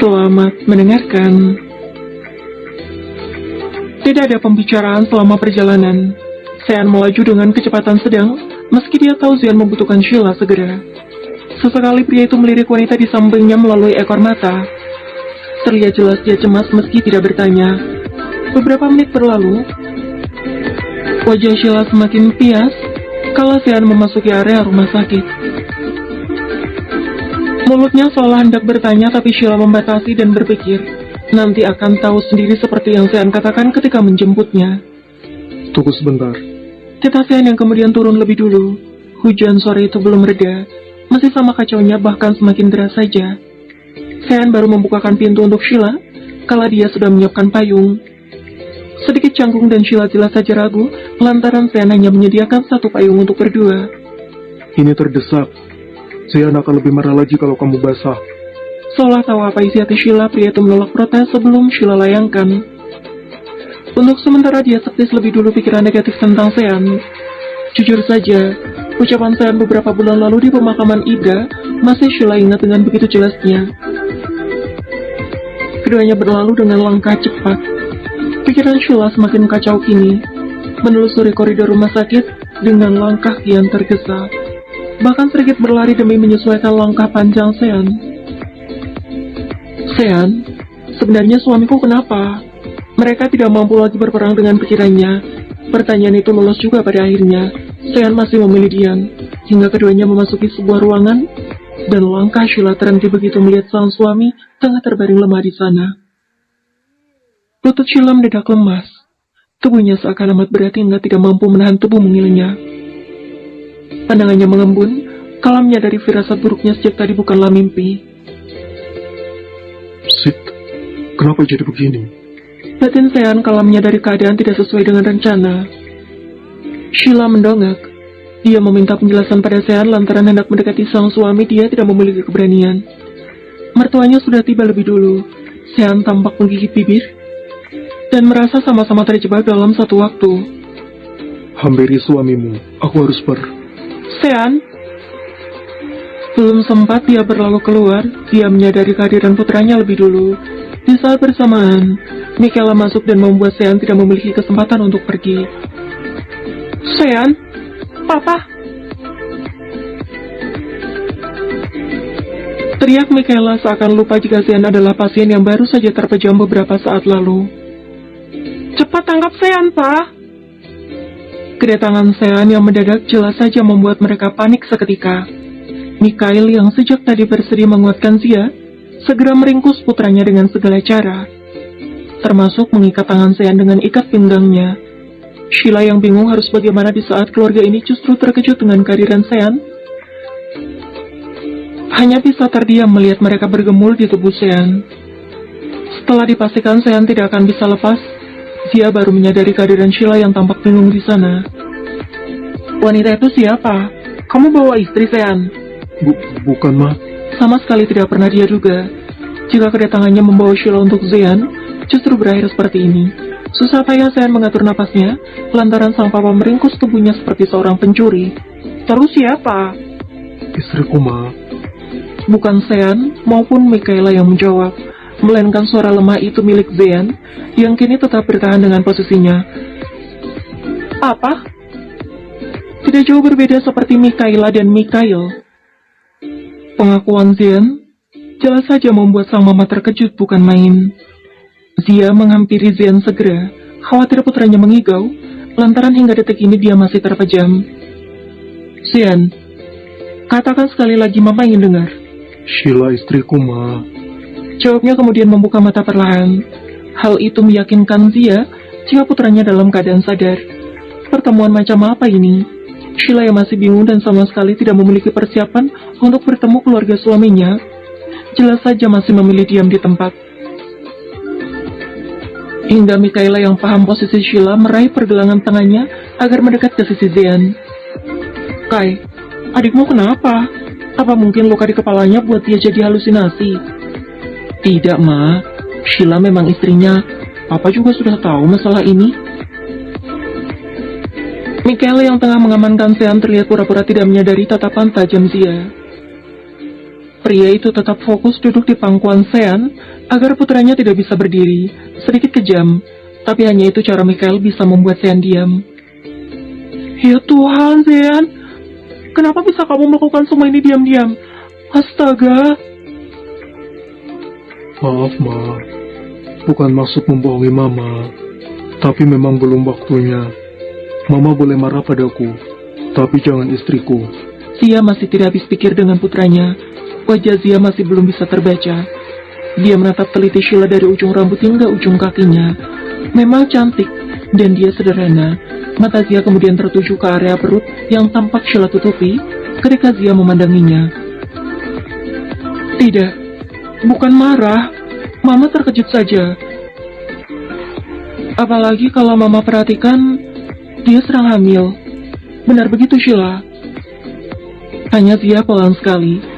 Selamat mendengarkan. Tidak ada pembicaraan selama perjalanan. Sean melaju dengan kecepatan sedang, meski dia tahu Zian membutuhkan Sheila segera. Sesekali pria itu melirik wanita di sampingnya melalui ekor mata. Terlihat jelas dia cemas meski tidak bertanya. Beberapa menit berlalu, wajah Sheila semakin pias kala Sean memasuki area rumah sakit. Mulutnya seolah hendak bertanya, tapi Sheila membatasi dan berpikir, nanti akan tahu sendiri seperti yang Sean katakan ketika menjemputnya. Tunggu sebentar. Kata Sean yang kemudian turun lebih dulu. Hujan sore itu belum reda, masih sama kacaunya, bahkan semakin deras saja. Sean baru membukakan pintu untuk Sheila, kala dia sudah menyiapkan payung. Sedikit canggung dan Sheila jelas saja ragu, lantaran Sean hanya menyediakan satu payung untuk berdua. Ini terdesak. Saya akan lebih marah lagi kalau kamu basah. Seolah tahu apa isi hati Sheila, pria itu menolak protes sebelum Sheila layangkan. Untuk sementara dia skeptis lebih dulu pikiran negatif tentang Sean. Jujur saja, ucapan Sean beberapa bulan lalu di pemakaman Ida masih Sheila ingat dengan begitu jelasnya. Keduanya berlalu dengan langkah cepat. Pikiran Sheila semakin kacau kini, menelusuri koridor rumah sakit dengan langkah kian tergesa. Bahkan sedikit berlari demi menyesuaikan langkah panjang Sean. Sean, sebenarnya suamiku kenapa? Mereka tidak mampu lagi berperang dengan pikirannya. Pertanyaan itu lolos juga pada akhirnya. Sean masih memilih diam, hingga keduanya memasuki sebuah ruangan, dan langkah Sheila terhenti begitu melihat sang suami tengah terbaring lemah di sana. Lutut Sheila mendadak lemas. Tubuhnya seakan amat berat hingga tidak mampu menahan tubuh mungilnya. Pandangannya mengembun, kala menyadari firasat buruknya sejak tadi bukanlah mimpi. Sid, kenapa jadi begini? Batin Sean kala menyadari keadaan tidak sesuai dengan rencana. Sheila mendongak. Dia meminta penjelasan pada Sean lantaran hendak mendekati sang suami, dia tidak memiliki keberanian. Mertuanya sudah tiba lebih dulu. Sean tampak menggigit bibir dan merasa sama-sama terjebak dalam satu waktu. Hampiri suamimu, aku harus Sean. Belum sempat dia berlalu keluar, dia menyadari kehadiran putranya lebih dulu. Di saat bersamaan, Michaela masuk dan membuat Sean tidak memiliki kesempatan untuk pergi. Sean, Papa! Teriak Michaela seakan lupa jika Sean adalah pasien yang baru saja terpejam beberapa saat lalu. Cepat tangkap Sean, Pak! Kedatangan Sean yang mendadak jelas saja membuat mereka panik seketika. Mikhail yang sejak tadi bersedia menguatkan Zia, segera meringkus putranya dengan segala cara, termasuk mengikat tangan Sean dengan ikat pinggangnya. Sheila yang bingung harus bagaimana di saat keluarga ini justru terkejut dengan kehadiran Sean. Hanya bisa terdiam melihat mereka bergemul di tubuh Sean. Setelah dipastikan Sean tidak akan bisa lepas, Zia baru menyadari kehadiran Sheila yang tampak bingung di sana. Wanita itu siapa? Kamu bawa istri Sean? Bukan, Ma. Sama sekali tidak pernah dia duga jika kedatangannya membawa Sheila untuk Zean justru berakhir seperti ini. Susah payah Sean mengatur napasnya lantaran sang papa meringkus tubuhnya seperti seorang pencuri. Terus siapa? Istriku, Ma. Bukan Sean maupun Michaela yang menjawab, melainkan suara lemah itu milik Zean yang kini tetap bertahan dengan posisinya. Apa? Tidak jauh berbeda seperti Michaela dan Mikhail. Pengakuan Zean jelas saja membuat sang mama terkejut bukan main. Zia menghampiri Zean segera, khawatir putranya mengigau, lantaran hingga detik ini dia masih terpejam. Zean, katakan sekali lagi, mama ingin dengar. Sheila istriku, Ma. Jawabnya kemudian membuka mata perlahan. Hal itu meyakinkan Zia jika putranya dalam keadaan sadar. Pertemuan macam apa ini? Sheila yang masih bingung dan sama sekali tidak memiliki persiapan untuk bertemu keluarga suaminya, jelas saja masih memilih diam di tempat. Hingga Michaela yang paham posisi Sheila meraih pergelangan tangannya agar mendekat ke sisi Zean. Kai, adikmu kenapa? Apa mungkin luka di kepalanya buat dia jadi halusinasi? Tidak, Ma. Sheila memang istrinya. Papa juga sudah tahu masalah ini. Michaela yang tengah mengamankan Sean terlihat pura-pura tidak menyadari tatapan tajam Zia. Pria itu tetap fokus duduk di pangkuan Sean agar putranya tidak bisa berdiri. Sedikit kejam, tapi hanya itu cara Mikhail bisa membuat Sean diam. Ya Tuhan, Sean, kenapa bisa kamu melakukan semua ini diam-diam? Astaga. Maaf, Ma. Bukan maksud membohongi Mama, tapi memang belum waktunya. Mama boleh marah padaku, tapi jangan istriku. Zia masih tidak habis pikir dengan putranya. Wajah Zia masih belum bisa terbaca. Dia menatap teliti Sheila dari ujung rambut hingga ujung kakinya. Memang cantik, dan dia sederhana. Mata Zia kemudian tertuju ke area perut yang tampak Sheila tutupi ketika Zia memandanginya. Tidak, bukan marah. Mama terkejut saja. Apalagi kalau Mama perhatikan, dia sedang hamil. Benar begitu, Sheila? Tanya Zia pelan sekali.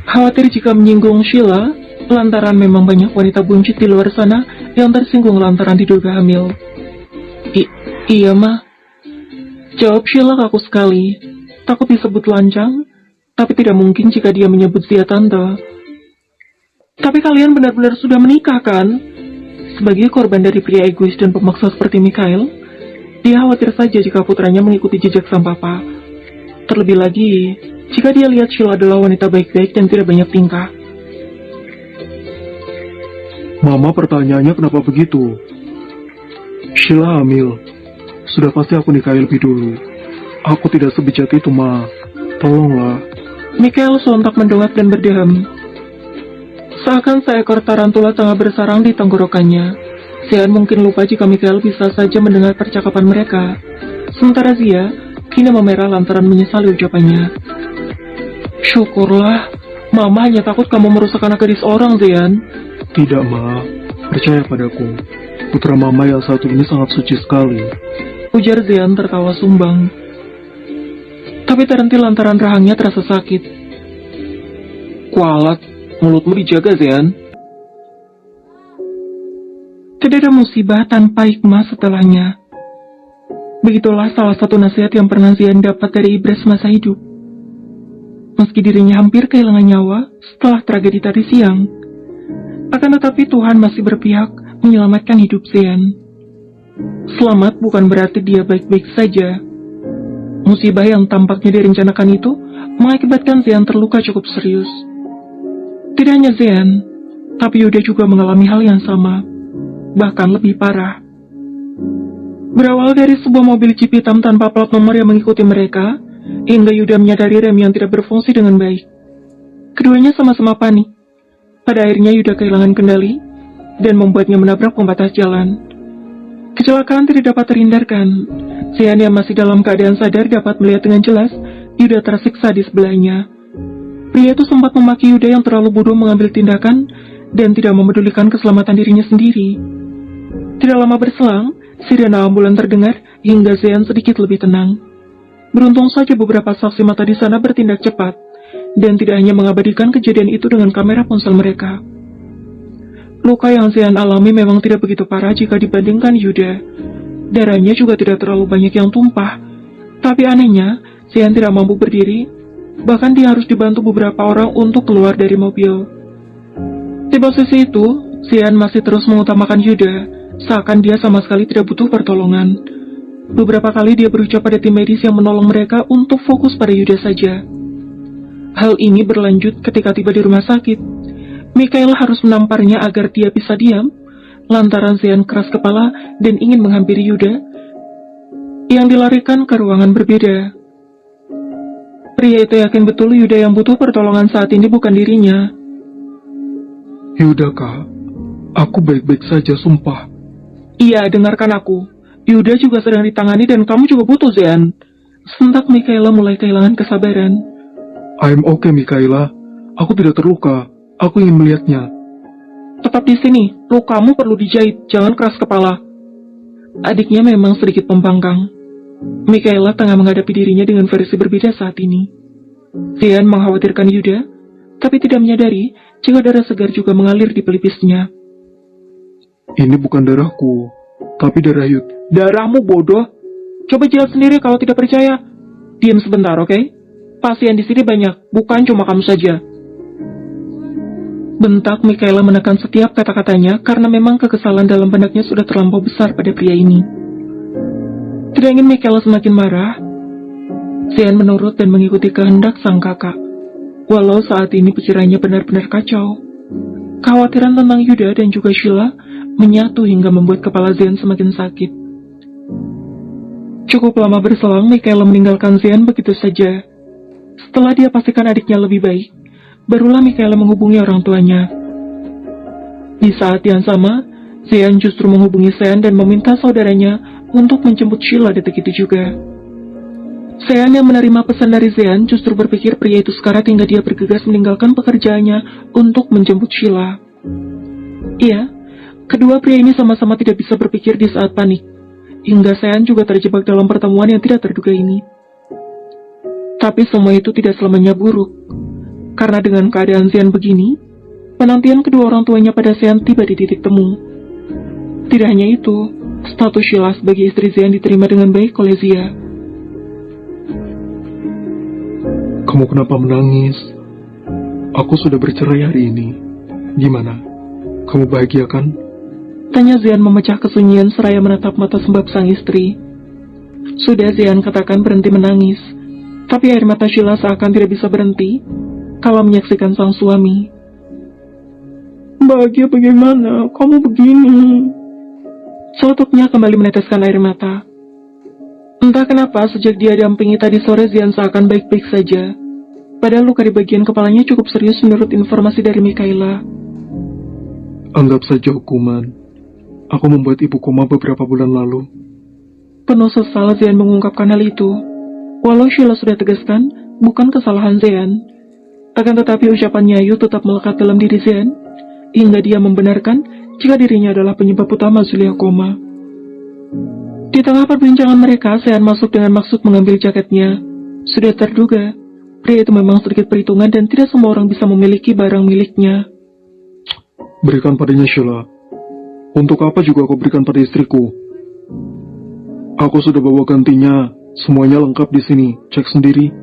Khawatir jika menyinggung Sheila, lantaran memang banyak wanita buncit di luar sana yang tersinggung lantaran diduga hamil. Iya, Ma. Jawab Sheila kaku sekali. Takut disebut lancang, tapi tidak mungkin jika dia menyebut Zia tante. Tapi kalian benar-benar sudah menikah, kan? Sebagai korban dari pria egois dan pemaksa seperti Mikhail, dia khawatir saja jika putranya mengikuti jejak sang papa. Terlebih lagi, jika dia lihat Sheila adalah wanita baik-baik dan tidak banyak tingkah. Mama, pertanyaannya kenapa begitu? Sheila hamil. Sudah pasti aku nikahi lebih dulu. Aku tidak sebejat itu, Ma. Tolonglah. Mikhail sontak mendongak dan berdeham. Seakan seekor tarantula tengah bersarang di tenggorokannya. Sean mungkin lupa jika Mikhail bisa saja mendengar percakapan mereka. Sementara Zia kini memerah lantaran menyesali ucapannya. Syukurlah, Mama hanya takut kamu merusak anak gadis orang, Zian. Tidak, Ma. Percaya padaku. Putra Mama yang satu ini sangat suci sekali. Ujar Zian tertawa sumbang. Tapi terhenti lantaran rahangnya terasa sakit. Kualat, mulutmu dijaga, Zian. Tidak ada musibah tanpa hikmah setelahnya. Begitulah salah satu nasihat yang pernah Zian dapat dari Iblis masa hidup. Meski dirinya hampir kehilangan nyawa setelah tragedi tadi siang, akan tetapi Tuhan masih berpihak menyelamatkan hidup Zian. Selamat bukan berarti dia baik-baik saja. Musibah yang tampaknya direncanakan itu mengakibatkan Zian terluka cukup serius. Tidak hanya Zian, tapi Yuda juga mengalami hal yang sama, bahkan lebih parah. Berawal dari sebuah mobil jeep hitam tanpa plat nomor yang mengikuti mereka, hingga Yuda menyadari rem yang tidak berfungsi dengan baik. Keduanya sama-sama panik. Pada akhirnya Yuda kehilangan kendali dan membuatnya menabrak pembatas jalan. Kecelakaan tidak dapat terhindarkan. Zian yang masih dalam keadaan sadar dapat melihat dengan jelas Yuda tersiksa di sebelahnya. Pria itu sempat memaki Yuda yang terlalu bodoh mengambil tindakan dan tidak memedulikan keselamatan dirinya sendiri. Tidak lama berselang, sirena ambulan terdengar hingga Zian sedikit lebih tenang. Beruntung saja beberapa saksi mata di sana bertindak cepat dan tidak hanya mengabadikan kejadian itu dengan kamera ponsel mereka. Luka yang Zian alami memang tidak begitu parah jika dibandingkan Yuda. Darahnya juga tidak terlalu banyak yang tumpah. Tapi anehnya, Zian tidak mampu berdiri, bahkan dia harus dibantu beberapa orang untuk keluar dari mobil. Di posisi itu, Zian masih terus mengutamakan Yuda, seakan dia sama sekali tidak butuh pertolongan. Beberapa kali dia berucap pada tim medis yang menolong mereka untuk fokus pada Yuda saja. Hal ini berlanjut ketika tiba di rumah sakit. Mikhail harus menamparnya agar dia bisa diam, lantaran Zian keras kepala dan ingin menghampiri Yuda, yang dilarikan ke ruangan berbeda. Pria itu yakin betul Yuda yang butuh pertolongan saat ini bukan dirinya. Yuda, Kak. Aku baik-baik saja, sumpah. Iya, dengarkan aku. Yuda juga sedang ditangani dan kamu juga butuh, Zian. Sentak Mikhaila mulai kehilangan kesabaran. I'm okay, Mikhaila. Aku tidak terluka. Aku ingin melihatnya. Tetap di sini, lukamu perlu dijahit, jangan keras kepala. Adiknya memang sedikit pembangkang. Mikhaila tengah menghadapi dirinya dengan versi berbeda saat ini. Zian mengkhawatirkan Yuda, tapi tidak menyadari jika darah segar juga mengalir di pelipisnya. Ini bukan darahku, tapi darah Yud. Darahmu bodoh. Coba jelas sendiri kalau tidak percaya. Diam sebentar, oke? Pasien di sini banyak, bukan cuma kamu saja. Bentak Mikaela menekan setiap kata-katanya karena memang kekesalan dalam benaknya sudah terlampau besar pada pria ini. Tidak ingin Mikaela semakin marah, Zean menurut dan mengikuti kehendak sang kakak. Walau saat ini pikirannya benar-benar kacau. Kekhawatiran tentang Yuda dan juga Sheila menyatu hingga membuat kepala Zean semakin sakit. Cukup lama berselang, Mikaela meninggalkan Zean begitu saja. Setelah dia pastikan adiknya lebih baik, barulah Mikaela menghubungi orang tuanya. Di saat yang sama, Zean justru menghubungi Sean dan meminta saudaranya untuk menjemput Sheila detik itu juga. Sean yang menerima pesan dari Zean justru berpikir pria itu sekarat hingga dia bergegas meninggalkan pekerjaannya untuk menjemput Sheila. Iya, kedua pria ini sama-sama tidak bisa berpikir di saat panik, hingga Sean juga terjebak dalam pertemuan yang tidak terduga ini. Tapi semua itu tidak selamanya buruk, karena dengan keadaan Zean begini, penantian kedua orang tuanya pada Sean tiba di titik temu. Tidak hanya itu, status Sheila sebagai istri Zean diterima dengan baik oleh Zia. Kamu kenapa menangis? Aku sudah bercerai hari ini. Gimana? Kamu bahagia kan? Tanya Zean memecah kesunyian seraya menatap mata sembab sang istri. Sudah Zean katakan berhenti menangis, tapi air mata Sheila seakan tidak bisa berhenti kala menyaksikan sang suami. Bahagia bagaimana? Kamu begini. Celotupnya kembali meneteskan air mata. Entah kenapa sejak dia dampingi tadi sore Zean seakan baik-baik saja. Padahal luka di bagian kepalanya cukup serius menurut informasi dari Mikaela. Anggap saja hukuman. Aku membuat ibu koma beberapa bulan lalu. Penuh sesal Zean mengungkapkan hal itu. Walau Sheila sudah tegaskan bukan kesalahan Zean, akan tetapi ucapan Nyayu tetap melekat dalam diri Zean, hingga dia membenarkan jika dirinya adalah penyebab utama Zulia koma. Di tengah perbincangan mereka, Sean masuk dengan maksud mengambil jaketnya. Sudah terduga, pria itu memang sedikit perhitungan dan tidak semua orang bisa memiliki barang miliknya. Berikan padanya Sheila. Untuk apa juga aku berikan pada istriku? Aku sudah bawa gantinya. Semuanya lengkap di sini. Cek sendiri.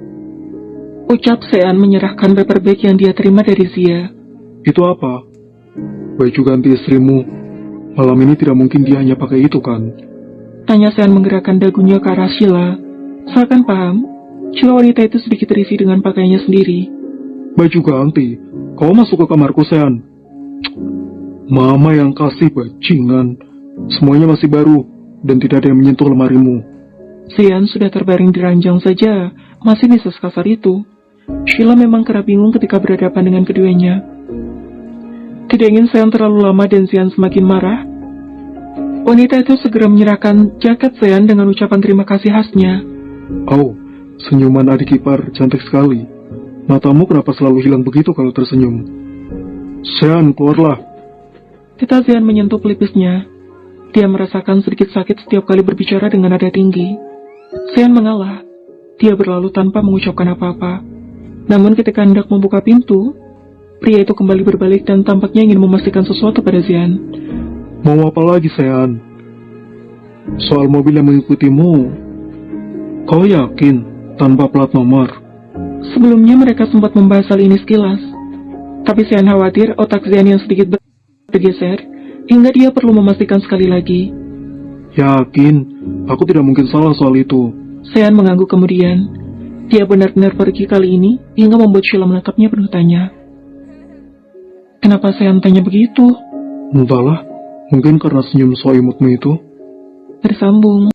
Ucap Sean menyerahkan paper bag yang dia terima dari Zia. Itu apa? Baju ganti istrimu. Malam ini tidak mungkin dia hanya pakai itu kan? Tanya Sean menggerakkan dagunya ke arah Sheila. Seakan paham, jika wanita itu sedikit terisi dengan pakaiannya sendiri. Baju ganti? Kau masuk ke kamarku, Sean. Mama yang kasih bajingan. Semuanya masih baru, dan tidak ada yang menyentuh lemarimu. Sean sudah terbaring di ranjang saja, masih bisa sekasar itu. Sheila memang kerap bingung ketika berhadapan dengan keduanya. Tidak ingin Sean terlalu lama dan Sean semakin marah, wanita itu segera menyerahkan jaket Sean dengan ucapan terima kasih khasnya. Oh, senyuman adik ipar cantik sekali. Matamu kenapa selalu hilang begitu kalau tersenyum? Sean, keluarlah. Tita Sean menyentuh pelipisnya. Dia merasakan sedikit sakit setiap kali berbicara dengan nada tinggi. Sean mengalah. Dia berlalu tanpa mengucapkan apa-apa. Namun ketika hendak membuka pintu, pria itu kembali berbalik dan tampaknya ingin memastikan sesuatu pada Sean. Mau apa lagi, Sean? Soal mobil yang mengikutimu, kau yakin tanpa plat nomor? Sebelumnya mereka sempat membahas hal ini sekilas, tapi Sean khawatir otak Sean yang sedikit bergeser, hingga dia perlu memastikan sekali lagi. Yakin, aku tidak mungkin salah soal itu. Sean mengangguk kemudian. Dia benar-benar pergi kali ini, hingga membuat Sheila menatapnya penuh tanya. Kenapa Sean tanya begitu? Entahlah. Mungkin karena senyum so imutmu itu. Tersambung.